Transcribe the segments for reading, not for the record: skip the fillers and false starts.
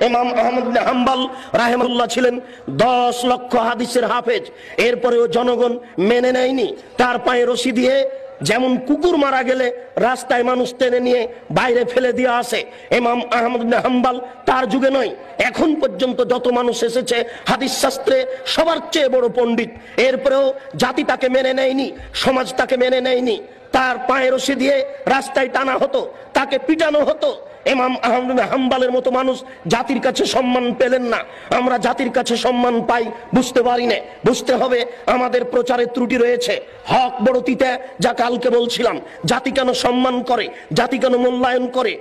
ইমাম আহমদ ইবনে হাম্বল রাহিমাহুল্লাহ ছিলেন 10 লক্ষ হাদিসের হাফেজ, এরপরেও জনগণ মেনে নেয়নি। তার পায়ে রশি দিয়ে যেমন কুকুর মারা গেলে রাস্তায় মানুষ টেনে নিয়ে বাইরে ফেলে দিয়ে আসে, ইমাম আহমদ ইবনে হাম্বল তার যুগে নয়, এখন পর্যন্ত যত মানুষ এসেছে হাদিস শাস্ত্রে সবার চেয়ে বড় পণ্ডিত, এরপরেও জাতি তাকে মেনে নেয়নি, সমাজ তাকে মেনে নেয়নি। তার পায়ে রশি দিয়ে রাস্তায় টানা হতো, তাকে পিটানো হতো। ইমাম আহমদ ইবনে হাম্বলের মতো মানুষ জাতির কাছে সম্মান পেলেন না। আমরা জাতির কাছে সম্মান পাই বুঝতে পারি না। বুঝতে হবে আমাদের প্রচারের ত্রুটি রয়েছে। হক বড় তিতা, যা কালকে বলছিলাম। জাতি কেন সম্মান করে, জাতি কেন মূল্যায়ন করে?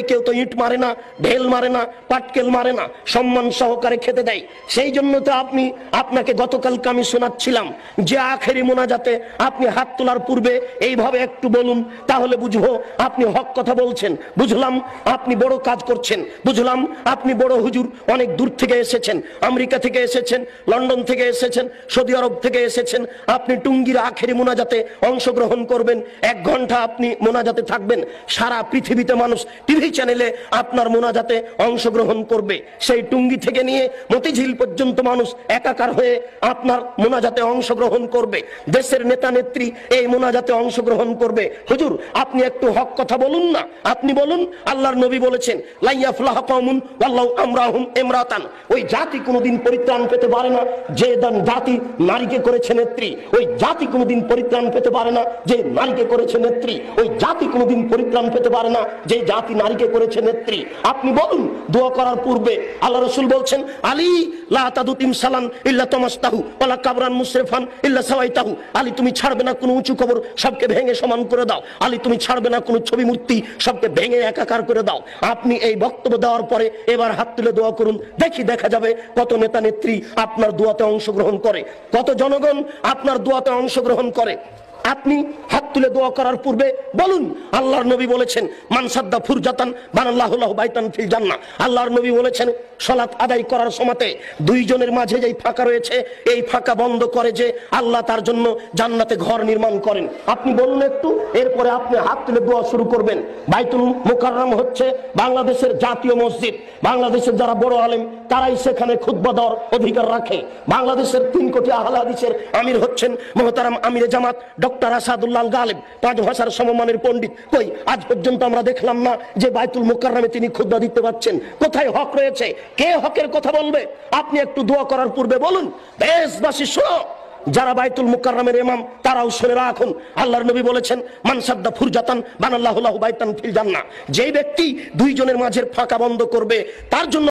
কেউ তো ইট মারে না, ঢেল মারে না, পাটকেল মারে না, সম্মান সহকারে খেতে দেয়। সেই জন্য তো আপনাকে গতকালকে আমি শোনাচ্ছিলাম যে আখেরি মোনাজাতে আপনি হাত তোলার পূর্বে এইভাবে একটু বলুন, তাহলে বুঝবো আপনি হক কথা বলছেন। বুঝলাম আপনি বড় কাজ করছেন, বুঝলাম আপনি বড় হুজুর, অনেক দূর থেকে এসেছেন, আমেরিকা থেকে এসেছেন, লন্ডন থেকে এসেছেন, সৌদি আরব থেকে এসেছেন। আপনি টুঙ্গির আখেরি মোনাজাতে অংশগ্রহণ করবেন, 1 ঘন্টা আপনি মোনাজাতে থাকবেন। সারা পৃথিবীতে মানুষ টিভি চ্যানেলে আপনার মোনাজাতে অংশগ্রহণ করবে। সেই টুঙ্গি থেকে নিয়ে মতিঝিল পর্যন্ত মানুষ একাকার হয়ে আপনার মোনাজাতে অংশগ্রহণ করবে। দেশের নেতা নেত্রী এই মোনাজাতে অংশগ্রহণ করবে। হুজুর আপনি একটু হক কথা বলুন না, আপনি বলুন। আল্লাহর নবী বলেছেন লা ইয়াফলাহু কওমুন ওয়াল্লাহু আমরাহুম ইমরাতান, ওই জাতি কোনোদিন পরিত্রাণ পেতে পারে না যে জাতি নারীকে করেছে নেত্রী। ওই জাতি কোনোদিন পরিত্রাণ পেতে পারে না যে নারীকে করেছে নেত্রী। ওই জাতি কোনোদিন পরিত্রাণ পেতে পারে না যে জাতি নারীকে করেছে নেত্রী। আপনি বলুন দোয়া করার পূর্বে আল্লাহ রাসূল বলছেন আলী লা তাদুতিম সালান ইল্লা তামাস্তাহু ওয়ালা কাবরান মুসরিফান ইল্লা সাওয়াইতাহু, আলী তুমি ছাড়বে না কোনো উঁচু কবর, সবকে ভেঙে সমান করে দাও। আলী তুমি ছাড়বে না কোনো ছবি মূর্তি, সবকে ভেঙে একাকার করে দাও। আপনি এই বক্তব্য দেওয়ার পরে এবার হাত তুলে দোয়া করুন, দেখা যাবে কত নেতা নেত্রী আপনার দোয়াতে অংশগ্রহণ করে, কত জনগণ আপনার দোয়াতে অংশগ্রহণ করে। আপনি হাত তুলে দোয়া করার পূর্বে বলুন আল্লাহর নবী বলেছেন মান সাদ্দা ফুরজাতান বানাল্লাহু লাহু বাইতান ফিল জান্নাহ। আল্লাহর নবী বলেছেন সালাত আদায় করার সময়তে দুইজনের মাঝে যেই ফাঁকা রয়েছে এই ফাঁকা বন্ধ করে যে আল্লাহ তার জন্য জান্নাতে ঘর নির্মাণ করেন। আপনি বলুন একটু, এরপরে আপনি হাত তুলে দোয়া শুরু করবেন। বাইতুল মুকাররম হচ্ছে বাংলাদেশের জাতীয় মসজিদ। বাংলাদেশের যারা বড় আলেম তারাই সেখানে খুতবা দেওয়ার অধিকার রাখে। বাংলাদেশের 3 কোটি আহলে হাদিসের আমির হচ্ছেন মুহতারাম আমিরে জামাত ডক্টর আসাদুল্লাহ গালিব, 5 ভাষার সমমানের পণ্ডিত। কই আজ পর্যন্ত আমরা দেখলাম না যে বাইতুল মুকাররমে তিনি খুতবা দিতে পারছেন। কোথায় হক রয়েছে? কে হকের কথা বলবে? আপনি একটু দোয়া করার পূর্বে বলুন। দেশবাসী শোনো, যারা বাইতুল মুকাররমের ইমাম তারাও শুনে রাখুন। আল্লাহর নবী বলেছেন মান সাদ্দা ফুরজাতান বানাল্লাহু লাহু বাইতান ফিল জান্নাহ, যেই ব্যক্তি দুইজনের মাঝের ফাঁকা বন্ধ করবে তার জন্য